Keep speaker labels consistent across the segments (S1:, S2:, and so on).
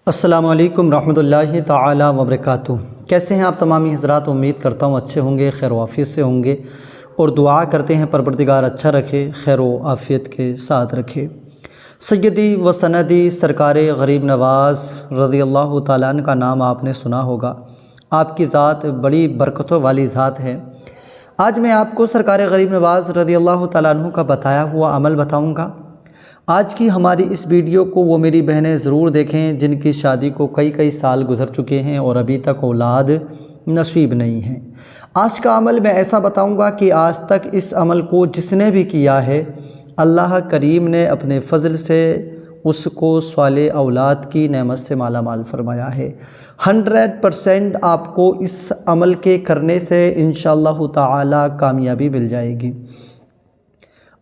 S1: السلام علیکم رحمۃ اللہ تعالی وبرکاتہ۔ کیسے ہیں آپ تمامی حضرات؟ امید کرتا ہوں اچھے ہوں گے، خیر و عافیت سے ہوں گے، اور دعا کرتے ہیں پروردگار اچھا رکھے، خیر و عافیت کے ساتھ رکھے۔ سیدی و سندی سرکار غریب نواز رضی اللہ تعالیٰ عنہ کا نام آپ نے سنا ہوگا۔ آپ کی ذات بڑی برکتوں والی ذات ہے۔ آج میں آپ کو سرکار غریب نواز رضی اللہ تعالیٰ عنہ کا بتایا ہوا عمل بتاؤں گا۔ آج کی ہماری اس ویڈیو کو وہ میری بہنیں ضرور دیکھیں جن کی شادی کو کئی سال گزر چکے ہیں اور ابھی تک اولاد نصیب نہیں ہیں۔ آج کا عمل میں ایسا بتاؤں گا کہ آج تک اس عمل کو جس نے بھی کیا ہے، اللہ کریم نے اپنے فضل سے اس کو صالح اولاد کی نعمت سے مالا مال فرمایا ہے۔ 100% آپ کو اس عمل کے کرنے سے انشاءاللہ تعالی کامیابی مل جائے گی۔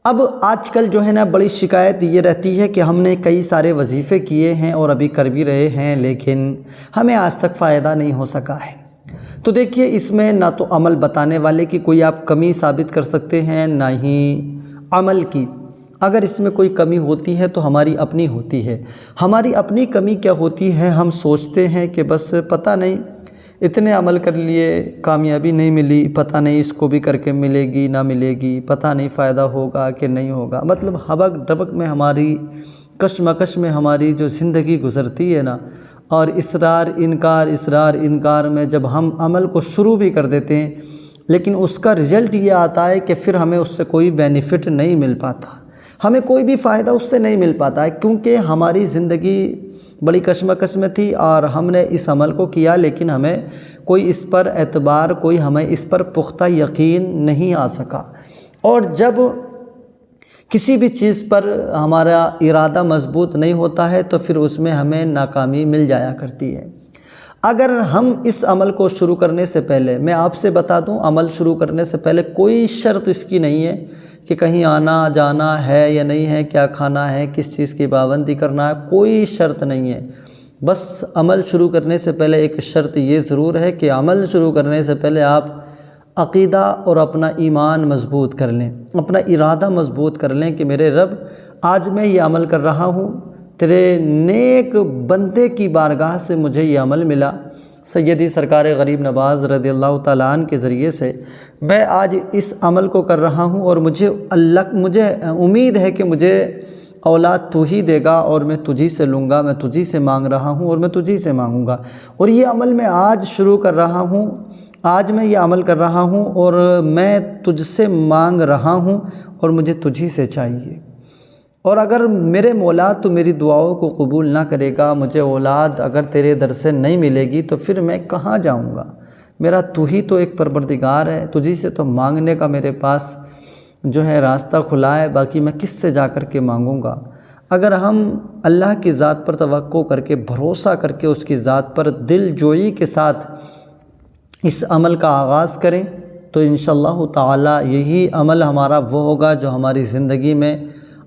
S1: اب آج کل جو ہے نا، بڑی شکایت یہ رہتی ہے کہ ہم نے کئی سارے وظیفے کیے ہیں اور ابھی کر بھی رہے ہیں، لیکن ہمیں آج تک فائدہ نہیں ہو سکا ہے۔ تو دیکھیے، اس میں نہ تو عمل بتانے والے کی کوئی آپ کمی ثابت کر سکتے ہیں، نہ ہی عمل کی۔ اگر اس میں کوئی کمی ہوتی ہے تو ہماری اپنی ہوتی ہے۔ ہماری اپنی کمی کیا ہوتی ہے؟ ہم سوچتے ہیں کہ بس پتہ نہیں، اتنے عمل کر لیے کامیابی نہیں ملی، پتہ نہیں اس کو بھی کر کے ملے گی نہ ملے گی، پتہ نہیں فائدہ ہوگا کہ نہیں ہوگا۔ مطلب ہبک ڈبک میں ہماری کشمکش میں ہماری جو زندگی گزرتی ہے نا، اور اصرار انکار میں جب ہم عمل کو شروع بھی کر دیتے ہیں، لیکن اس کا رزلٹ یہ آتا ہے کہ پھر ہمیں اس سے کوئی بینیفٹ نہیں مل پاتا، ہمیں کوئی بھی فائدہ اس سے نہیں مل پاتا ہے، کیونکہ ہماری زندگی بڑی کشمکش میں تھی اور ہم نے اس عمل کو کیا، لیکن ہمیں کوئی اس پر اعتبار، ہمیں اس پر پختہ یقین نہیں آ سکا۔ اور جب کسی بھی چیز پر ہمارا ارادہ مضبوط نہیں ہوتا ہے تو پھر اس میں ہمیں ناکامی مل جایا کرتی ہے۔ اگر ہم اس عمل کو شروع کرنے سے پہلے، میں آپ سے بتا دوں، عمل شروع کرنے سے پہلے کوئی شرط اس کی نہیں ہے کہ کہیں آنا جانا ہے یا نہیں ہے، کیا کھانا ہے، کس چیز کی پابندی کرنا ہے، کوئی شرط نہیں ہے۔ بس عمل شروع کرنے سے پہلے ایک شرط یہ ضرور ہے کہ عمل شروع کرنے سے پہلے آپ عقیدہ اور اپنا ایمان مضبوط کر لیں، اپنا ارادہ مضبوط کر لیں کہ میرے رب، آج میں یہ عمل کر رہا ہوں، تیرے نیک بندے کی بارگاہ سے مجھے یہ عمل ملا، سیدی سرکار غریب نواز رضی اللہ تعالیٰ عنہ کے ذریعے سے میں آج اس عمل کو کر رہا ہوں، اور مجھے امید ہے کہ مجھے اولاد تو ہی دے گا، اور میں تجھی سے لوں گا، میں تجھی سے مانگ رہا ہوں اور میں تجھی سے مانگوں گا، اور یہ عمل میں آج شروع کر رہا ہوں، آج میں یہ عمل کر رہا ہوں، اور میں تجھ سے مانگ رہا ہوں اور مجھے تجھی سے چاہیے۔ اور اگر میرے مولا تو میری دعاؤں کو قبول نہ کرے گا، مجھے اولاد اگر تیرے در سے نہیں ملے گی تو پھر میں کہاں جاؤں گا؟ میرا تو ہی تو ایک پروردگار ہے، تجھی سے تو مانگنے کا میرے پاس جو ہے راستہ کھلا ہے، باقی میں کس سے جا کر کے مانگوں گا؟ اگر ہم اللہ کی ذات پر توقع کر کے، بھروسہ کر کے، اس کی ذات پر دل جوئی کے ساتھ اس عمل کا آغاز کریں تو انشاءاللہ تعالی یہی عمل ہمارا وہ ہوگا جو ہماری زندگی میں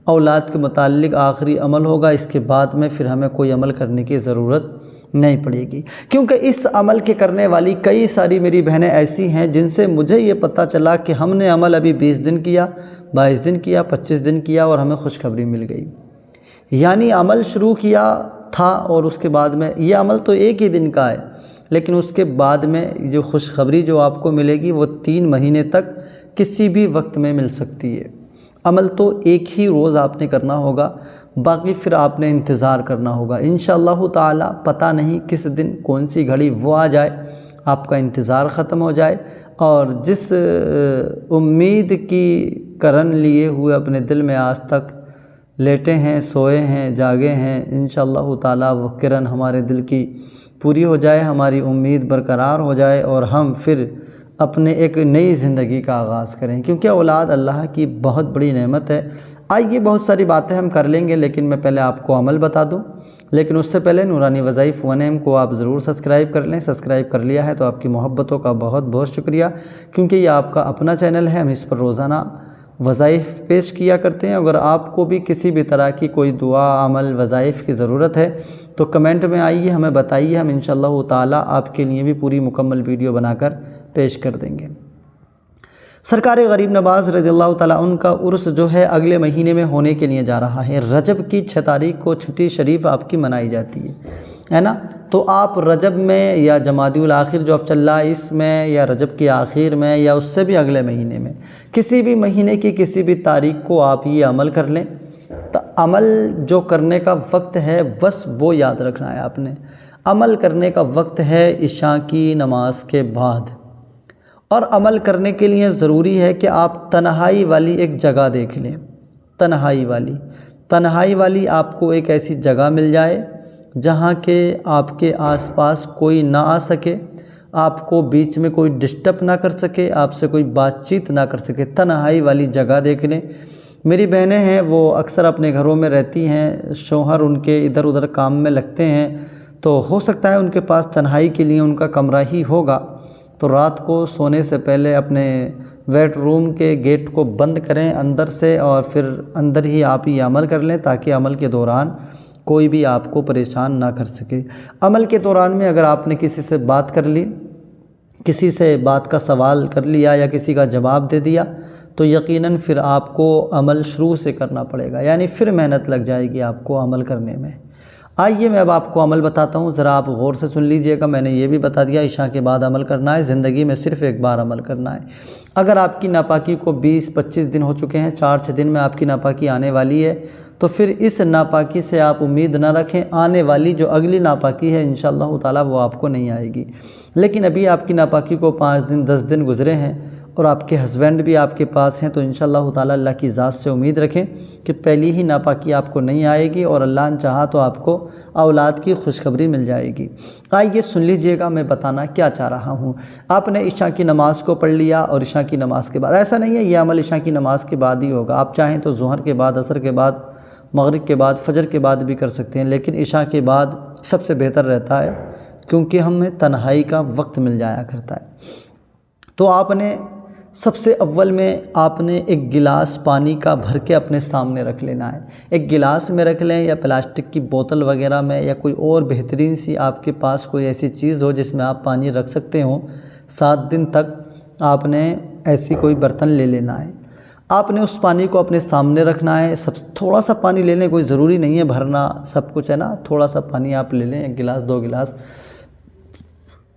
S1: اولاد کے متعلق آخری عمل ہوگا۔ اس کے بعد میں پھر ہمیں کوئی عمل کرنے کی ضرورت نہیں پڑے گی، کیونکہ اس عمل کے کرنے والی کئی ساری میری بہنیں ایسی ہیں جن سے مجھے یہ پتہ چلا کہ ہم نے عمل ابھی 20 دن کیا، 22 دن کیا، 25 دن کیا اور ہمیں خوشخبری مل گئی۔ یعنی عمل شروع کیا تھا اور اس کے بعد میں یہ عمل تو ایک ہی دن کا ہے، لیکن اس کے بعد میں جو خوشخبری جو آپ کو ملے گی وہ 3 مہینے تک کسی بھی وقت میں مل سکتی ہے۔ عمل تو ایک ہی روز آپ نے کرنا ہوگا، باقی پھر آپ نے انتظار کرنا ہوگا۔ انشاءاللہ تعالی پتہ نہیں کس دن کون سی گھڑی وہ آ جائے، آپ کا انتظار ختم ہو جائے، اور جس امید کی کرن لیے ہوئے اپنے دل میں آج تک لیٹے ہیں، سوئے ہیں، جاگے ہیں، انشاءاللہ تعالی وہ کرن ہمارے دل کی پوری ہو جائے، ہماری امید برقرار ہو جائے، اور ہم پھر اپنے ایک نئی زندگی کا آغاز کریں، کیونکہ اولاد اللہ کی بہت بڑی نعمت ہے۔ آئیے بہت ساری باتیں ہم کر لیں گے، لیکن میں پہلے آپ کو عمل بتا دوں، لیکن اس سے پہلے نورانی وظائف 1M کو آپ ضرور سبسکرائب کر لیں۔ سبسکرائب کر لیا ہے تو آپ کی محبتوں کا بہت بہت شکریہ، کیونکہ یہ آپ کا اپنا چینل ہے، ہم اس پر روزانہ وظائف پیش کیا کرتے ہیں۔ اگر آپ کو بھی کسی بھی طرح کی کوئی دعا، عمل، وظائف کی ضرورت ہے تو کمنٹ میں آئیے، ہمیں بتائیے، ہم انشاءاللہ تعالی آپ کے لیے بھی پوری مکمل ویڈیو بنا کر پیش کر دیں گے۔ سرکار غریب نواز رضی اللہ تعالیٰ عنہ کا عرس جو ہے اگلے مہینے میں ہونے کے لیے جا رہا ہے۔ رجب کی 6 تاریخ کو چھٹی شریف آپ کی منائی جاتی ہے۔ ہے نا؟ تو آپ رجب میں یا جمادی الاخر جو اب چل رہا ہے اس میں، یا رجب کے آخر میں، یا اس سے بھی اگلے مہینے میں، کسی بھی مہینے کی کسی بھی تاریخ کو آپ یہ عمل کر لیں۔ تو عمل جو کرنے کا وقت ہے بس وہ یاد رکھنا ہے آپ نے، عمل کرنے کا وقت ہے عشاء کی نماز کے بعد۔ اور عمل کرنے کے لیے ضروری ہے کہ آپ تنہائی والی ایک جگہ دیکھ لیں، تنہائی والی آپ کو ایک ایسی جگہ مل جائے جہاں کہ آپ کے آس پاس کوئی نہ آ سکے، آپ کو بیچ میں کوئی ڈسٹرب نہ کر سکے، آپ سے کوئی بات چیت نہ کر سکے، تنہائی والی جگہ دیکھ لیں۔ میری بہنیں ہیں وہ اکثر اپنے گھروں میں رہتی ہیں، شوہر ان کے ادھر ادھر کام میں لگتے ہیں، تو ہو سکتا ہے ان کے پاس تنہائی کے لیے ان کا کمرہ ہی ہوگا، تو رات کو سونے سے پہلے اپنے بیڈ روم کے گیٹ کو بند کریں اندر سے، اور پھر اندر ہی آپ یہ عمل کر لیں تاکہ عمل کے دوران کوئی بھی آپ کو پریشان نہ کر سکے۔ عمل کے دوران میں اگر آپ نے کسی سے بات کر لی، کسی سے بات کا سوال کر لیا یا کسی کا جواب دے دیا، تو یقیناً پھر آپ کو عمل شروع سے کرنا پڑے گا، یعنی پھر محنت لگ جائے گی آپ کو عمل کرنے میں۔ آئیے میں اب آپ کو عمل بتاتا ہوں، ذرا آپ غور سے سن لیجئے گا۔ میں نے یہ بھی بتا دیا عشاء کے بعد عمل کرنا ہے، زندگی میں صرف ایک بار عمل کرنا ہے۔ اگر آپ کی ناپاکی کو 20-25 دن ہو چکے ہیں، 4-6 دن میں آپ کی ناپاکی آنے والی ہے، تو پھر اس ناپاکی سے آپ امید نہ رکھیں، آنے والی جو اگلی ناپاکی ہے انشاءاللہ تعالی وہ آپ کو نہیں آئے گی۔ لیکن ابھی آپ کی ناپاکی کو 5 دن 10 دن گزرے ہیں اور آپ کے ہسبینڈ بھی آپ کے پاس ہیں، تو انشاءاللہ تعالی اللہ کی ذات سے امید رکھیں کہ پہلی ہی ناپاکی آپ کو نہیں آئے گی، اور اللہ نے چاہا تو آپ کو اولاد کی خوشخبری مل جائے گی۔ آئیے سن لیجئے گا میں بتانا کیا چاہ رہا ہوں۔ آپ نے عشاء کی نماز کو پڑھ لیا، اور عشاء کی نماز کے بعد ایسا نہیں ہے یہ عمل عشاء کی نماز کے بعد ہی ہوگا، آپ چاہیں تو ظہر کے بعد، عصر کے بعد، مغرب کے بعد، فجر کے بعد بھی کر سکتے ہیں، لیکن عشاء کے بعد سب سے بہتر رہتا ہے کیونکہ ہمیں تنہائی کا وقت مل جایا کرتا ہے۔ تو آپ نے سب سے اول میں آپ نے ایک گلاس پانی کا بھر کے اپنے سامنے رکھ لینا ہے۔ ایک گلاس میں رکھ لیں یا پلاسٹک کی بوتل وغیرہ میں، یا کوئی اور بہترین سی آپ کے پاس کوئی ایسی چیز ہو جس میں آپ پانی رکھ سکتے ہوں۔ 7 دن تک آپ نے ایسی کوئی برتن لے لینا ہے، آپ نے اس پانی کو اپنے سامنے رکھنا ہے۔ تھوڑا سا پانی لے لیں، کوئی ضروری نہیں ہے بھرنا سب کچھ، ہے نا، تھوڑا سا پانی آپ لے لیں، 1 گلاس 2 گلاس۔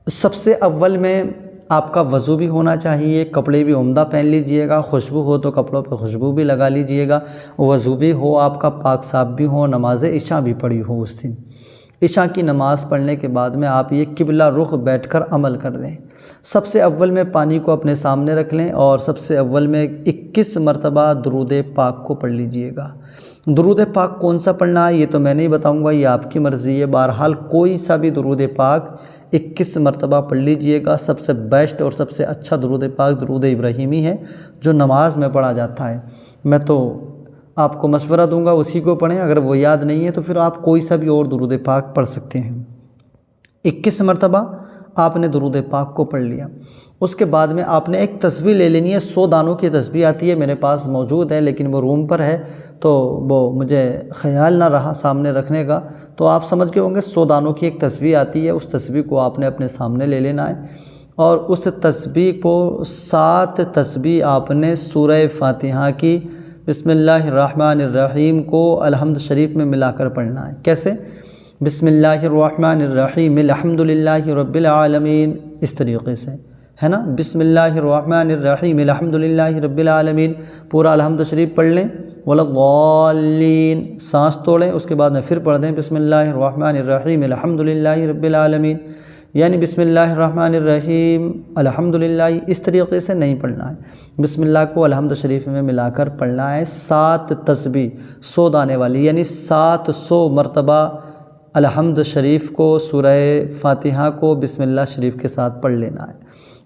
S1: سب سے اول میں آپ کا وضو بھی ہونا چاہیے، کپڑے بھی عمدہ پہن لیجئے گا، خوشبو ہو تو کپڑوں پہ خوشبو بھی لگا لیجئے گا، وضو بھی ہو آپ کا، پاک صاف بھی ہو، نماز عشاء بھی پڑھی ہو اس دن۔ عشاء کی نماز پڑھنے کے بعد میں آپ یہ قبلہ رخ بیٹھ کر عمل کر دیں۔ سب سے اول میں پانی کو اپنے سامنے رکھ لیں، اور سب سے اول میں 21 مرتبہ درود پاک کو پڑھ لیجئے گا۔ درود پاک کون سا پڑھنا ہے یہ تو میں نہیں بتاؤں گا، یہ آپ کی مرضی ہے، بہرحال کوئی سا بھی درود پاک 21 مرتبہ پڑھ لیجئے گا۔ سب سے بیسٹ اور سب سے اچھا درود پاک درود ابراہیمی ہے جو نماز میں پڑھا جاتا ہے۔ میں تو آپ کو مشورہ دوں گا اسی کو پڑھیں، اگر وہ یاد نہیں ہے تو پھر آپ کوئی سا بھی اور درود پاک پڑھ سکتے ہیں۔ 21 مرتبہ آپ نے درود پاک کو پڑھ لیا، اس کے بعد میں آپ نے ایک تسبیح لے لینی ہے۔ 100 دانوں کی تسبیح آتی ہے، میرے پاس موجود ہے لیکن وہ روم پر ہے تو وہ مجھے خیال نہ رہا سامنے رکھنے کا، تو آپ سمجھ گئے ہوں گے 100 دانوں کی ایک تسبیح آتی ہے، اس تسبیح کو آپ نے اپنے سامنے لے لینا ہے، اور اس تسبیح کو 7 تسبیح آپ نے سورہ فاتحہ کی بسم اللہ الرحمن الرحیم کو الحمد شریف میں ملا کر پڑھنا ہے۔ کیسے؟ بسم اللہ الرحمن الرحیم الحمدللہ رب العالمین، اس طریقے سے ہے نا، بسم اللہ الرحمن الرحیم الحمدللہ رب العالمین، پورا الحمد شریف پڑھ لیں، وَلَضَّالِّينَ سانس توڑیں، اس کے بعد میں پھر پڑھ دیں بسم اللہ الرحمن الرحیم الحمدللہ رب العالمین، یعنی بسم اللہ الرحمن الرحیم الحمدللہ اس طریقے سے نہیں پڑھنا ہے، بسم اللہ کو الحمد شریف میں ملا کر پڑھنا ہے۔ 7 تسبیح 100 دانے والی، یعنی 700 مرتبہ الحمد شریف کو، سورہ فاتحہ کو بسم اللہ شریف کے ساتھ پڑھ لینا ہے۔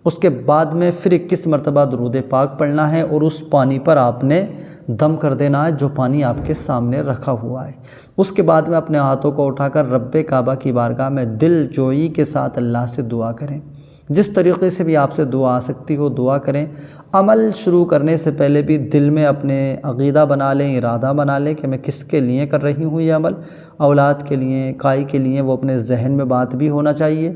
S1: اس کے بعد میں پھر 21 مرتبہ درود پاک پڑھنا ہے، اور اس پانی پر آپ نے دم کر دینا ہے جو پانی آپ کے سامنے رکھا ہوا ہے۔ اس کے بعد میں اپنے ہاتھوں کو اٹھا کر رب کعبہ کی بارگاہ میں دل جوئی کے ساتھ اللہ سے دعا کریں، جس طریقے سے بھی آپ سے دعا آ سکتی ہو دعا کریں۔ عمل شروع کرنے سے پہلے بھی دل میں اپنے عقیدہ بنا لیں، ارادہ بنا لیں کہ میں کس کے لیے کر رہی ہوں یہ عمل، اولاد کے لیے، کائی کے لیے، وہ اپنے ذہن میں بات بھی ہونا چاہیے،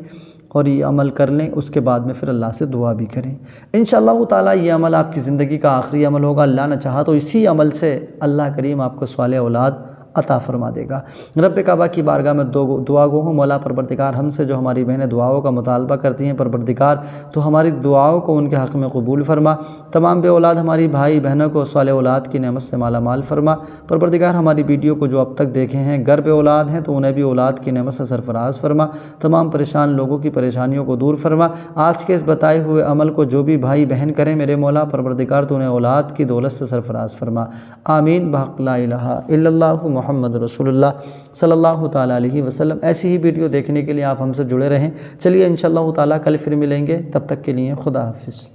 S1: اور یہ عمل کر لیں۔ اس کے بعد میں پھر اللہ سے دعا بھی کریں۔ انشاءاللہ تعالیٰ یہ عمل آپ کی زندگی کا آخری عمل ہوگا، اللہ نے چاہا تو اسی عمل سے اللہ کریم آپ کو صالح اولاد عطا فرما دے گا۔ رب کعبہ کی بارگاہ میں دعا گو ہوں، مولا پروردگار ہم سے جو ہماری بہنیں دعاؤں کا مطالبہ کرتی ہیں، پروردگار تو ہماری دعاؤں کو ان کے حق میں قبول فرما۔ تمام بے اولاد ہماری بھائی بہنوں کو صالح اولاد کی نعمت سے مالا مال فرما۔ پروردگار ہماری ویڈیو کو جو اب تک دیکھے ہیں گر بے اولاد ہیں تو انہیں بھی اولاد کی نعمت سے سرفراز فرما۔ تمام پریشان لوگوں کی پریشانیوں کو دور فرما۔ آج کے اس بتائے ہوئے عمل کو جو بھی بھائی بہن کریں میرے مولا پروردگار تو انہیں اولاد کی دولت سے سرفراز فرما۔ آمین بحق لا الہ الا اللہ محمد رسول اللہ صلی اللہ تعالیٰ علیہ وسلم۔ ایسی ہی ویڈیو دیکھنے کے لیے آپ ہم سے جڑے رہیں۔ چلیے انشاءاللہ تعالیٰ کل پھر ملیں گے، تب تک کے لیے خدا حافظ۔